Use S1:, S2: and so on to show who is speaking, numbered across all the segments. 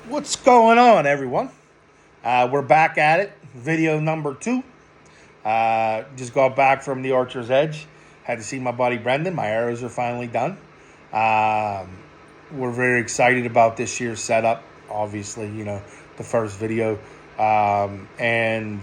S1: What's going on, everyone? We're back at it. Video number 2. Just got back from the Archer's Edge. Had to see my buddy Brendan. My arrows are finally done. We're very excited about this year's setup. Obviously, the first video. And,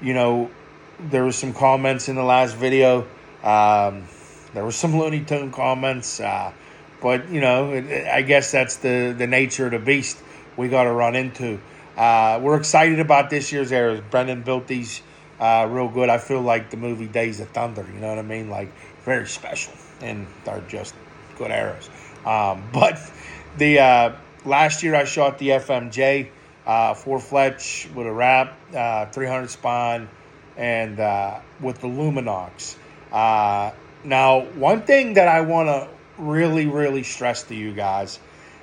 S1: there was some comments in the last video. There were some Looney Tune comments. But, I guess that's the nature of the beast we got to run into. We're excited about this year's arrows. Brendan built these real good. I feel like the movie Days of Thunder, you know what I mean? Like, very special. And they're just good arrows. But the last year I shot the FMJ, 4 fletch with a wrap, 300 spine, and with the Luminox. Now, one thing that I want to really stress to you guys,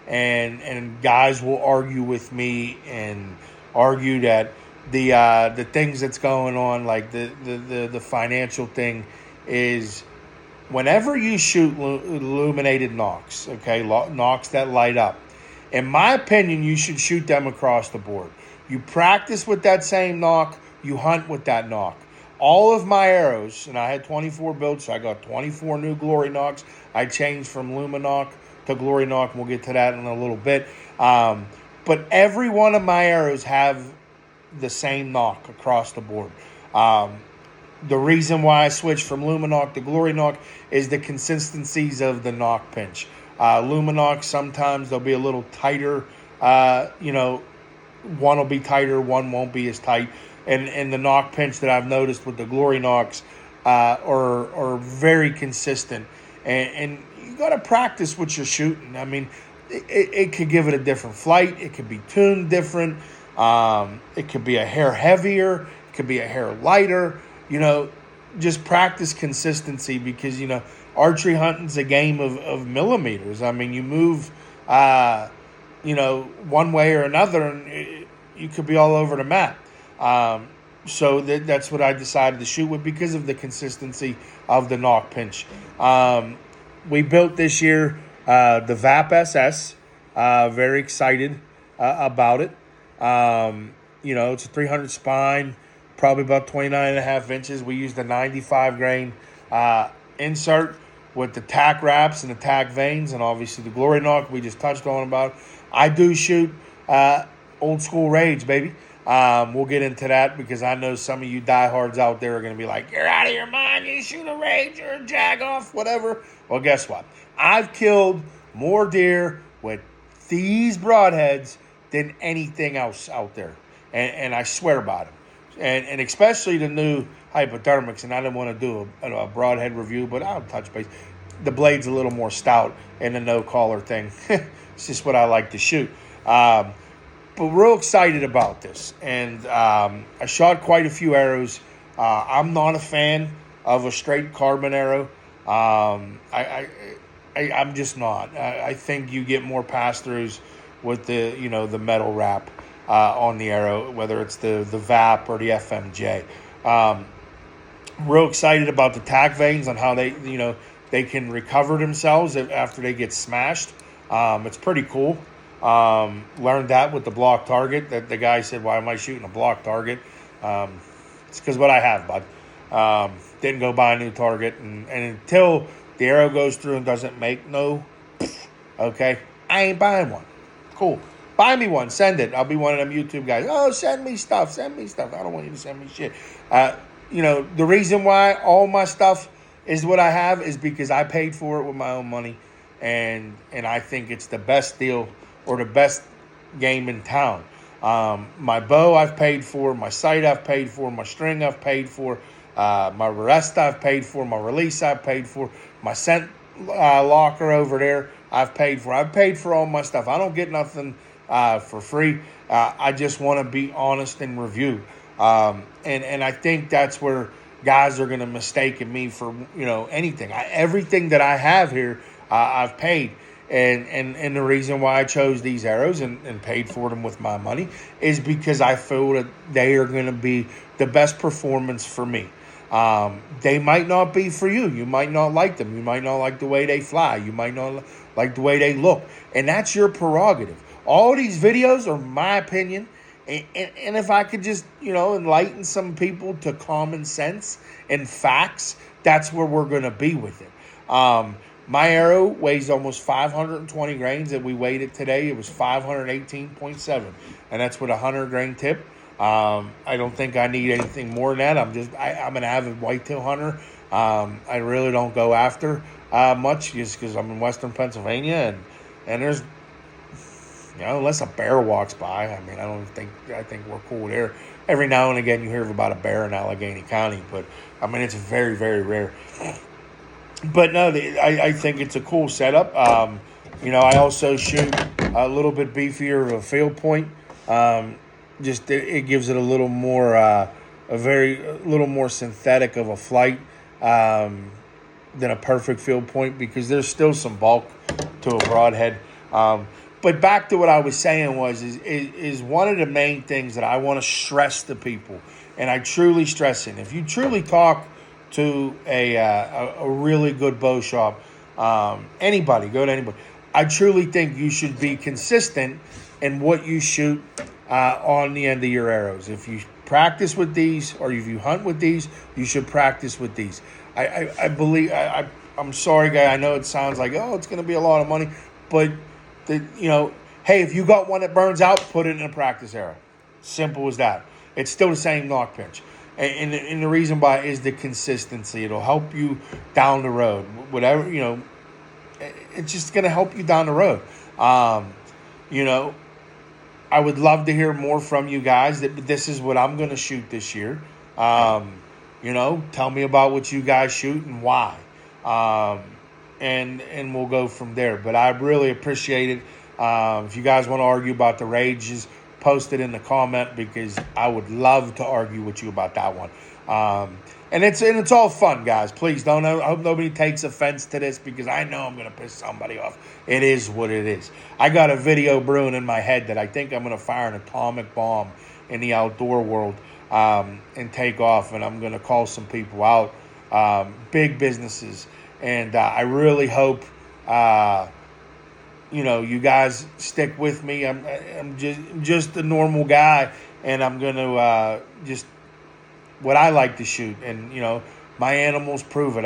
S1: and guys will argue with me and argue that the things that's going on, like the financial thing, is whenever you shoot illuminated nocks, okay, nocks that light up, in my opinion, you should shoot them across the board. You practice with that same nock, you hunt with that nock. All of my arrows, and I had 24 builds, so I got 24 new Glory nocks. I changed from Luminock to Glory Nock, and we'll get to that in a little bit. But every one of my arrows have the same nock across the board. The reason why I switched from Luminock to Glory Nock is the consistencies of the nock pinch. Luminock, sometimes they'll be a little tighter. One will be tighter, one won't be as tight. And the nock pinch that I've noticed with the Glory Nocks are very consistent. And you got to practice what you're shooting. I mean, it could give it a different flight. It could be tuned different. It could be a hair heavier. It could be a hair lighter. Just practice consistency because, archery hunting's a game of millimeters. I mean, you move, one way or another, and you could be all over the map. So that's what I decided to shoot with because of the consistency of the nock pinch. We built this year the VAP SS. Very excited about it. It's a 300 spine, probably about 29.5 inches. We used a 95 grain insert with the tack wraps and the tack veins, and obviously the Glory Nock we just touched on about. I do shoot old school rage, baby. We'll get into that because I know some of you diehards out there are going to be like, you're out of your mind, you shoot a rage, you're a jag-off, whatever. Well, guess what? I've killed more deer with these broadheads than anything else out there. And I swear by them. And especially the new hypodermics, and I didn't want to do a broadhead review, but I'll touch base. The blade's a little more stout in the no-collar thing. It's just what I like to shoot. But we're real excited about this. And I shot quite a few arrows. I'm not a fan of a straight carbon arrow. I'm just not. I think you get more pass-throughs with the metal wrap on the arrow, whether it's the VAP or the FMJ. Real excited about the tack veins on how they can recover themselves after they get smashed. It's pretty cool. Learned that with the block target. That the guy said, "Why am I shooting a block target?" It's because what I have, bud. Didn't go buy a new target, and until the arrow goes through and doesn't make no, okay, I ain't buying one. Cool. Buy me one. Send it. I'll be one of them YouTube guys. Oh, send me stuff. Send me stuff. I don't want you to send me shit. The reason why all my stuff is what I have is because I paid for it with my own money, and I think it's the best deal or the best game in town. My bow I've paid for, my sight I've paid for, my string I've paid for, my rest I've paid for, my release I've paid for, my scent locker over there I've paid for. I've paid for all my stuff. I don't get nothing for free. I just want to be honest and review. And I think that's where guys are going to mistake me for anything. Everything that I have here, I've paid. And the reason why I chose these arrows and paid for them with my money is because I feel that they are going to be the best performance for me. They might not be for you. You might not like them. You might not like the way they fly. You might not like the way they look. And that's your prerogative. All these videos are my opinion. And if I could just, enlighten some people to common sense and facts, that's where we're going to be with it. My arrow weighs almost 520 grains, and we weighed it today. It was 518.7, and that's with a 100-grain tip. I don't think I need anything more than that. I'm an avid whitetail hunter. I really don't go after much just because I'm in Western Pennsylvania, and there's, unless a bear walks by, I mean, I think we're cool there. Every now and again you hear about a bear in Allegheny County, but I mean, it's very, very rare. But no, I think it's a cool setup. I also shoot a little bit beefier of a field point. It gives it a little more, a little more synthetic of a flight than a perfect field point, because there's still some bulk to a broadhead. But back to what I was saying is one of the main things that I want to stress to people, and I truly stress it. If you truly talk to a really good bow shop, anybody, go to anybody, I truly think you should be consistent in what you shoot on the end of your arrows. If you practice with these, or if you hunt with these, you should practice with these. I believe, I'm sorry, guy, I know it sounds like, it's going to be a lot of money, but hey, if you got one that burns out, put it in a practice arrow. Simple as that. It's still the same knock pinch. And the reason why is the consistency. It'll help you down the road. Whatever, it's just going to help you down the road. I would love to hear more from you guys. That this is what I'm going to shoot this year. Tell me about what you guys shoot and why. And we'll go from there. But I really appreciate it. If you guys want to argue about the rages, post it in the comment, because I would love to argue with you about that one. And it's all fun, guys. Please don't. I hope nobody takes offense to this, because I know I'm going to piss somebody off. It is what it is. I got a video brewing in my head that I think I'm going to fire an atomic bomb in the outdoor world and take off. And I'm going to call some people out, big businesses. And I really hope, you guys stick with me. I'm just a normal guy, and I'm going to just what I like to shoot. And, my animals prove it.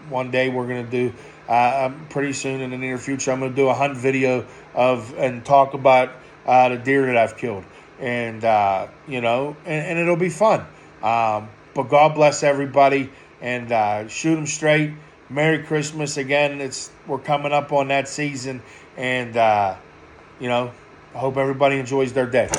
S1: One day we're going to do, pretty soon in the near future, I'm going to do a hunt video and talk about the deer that I've killed. And, and it'll be fun. But God bless everybody, and shoot them straight. Merry Christmas again. We're coming up on that season, and I hope everybody enjoys their day.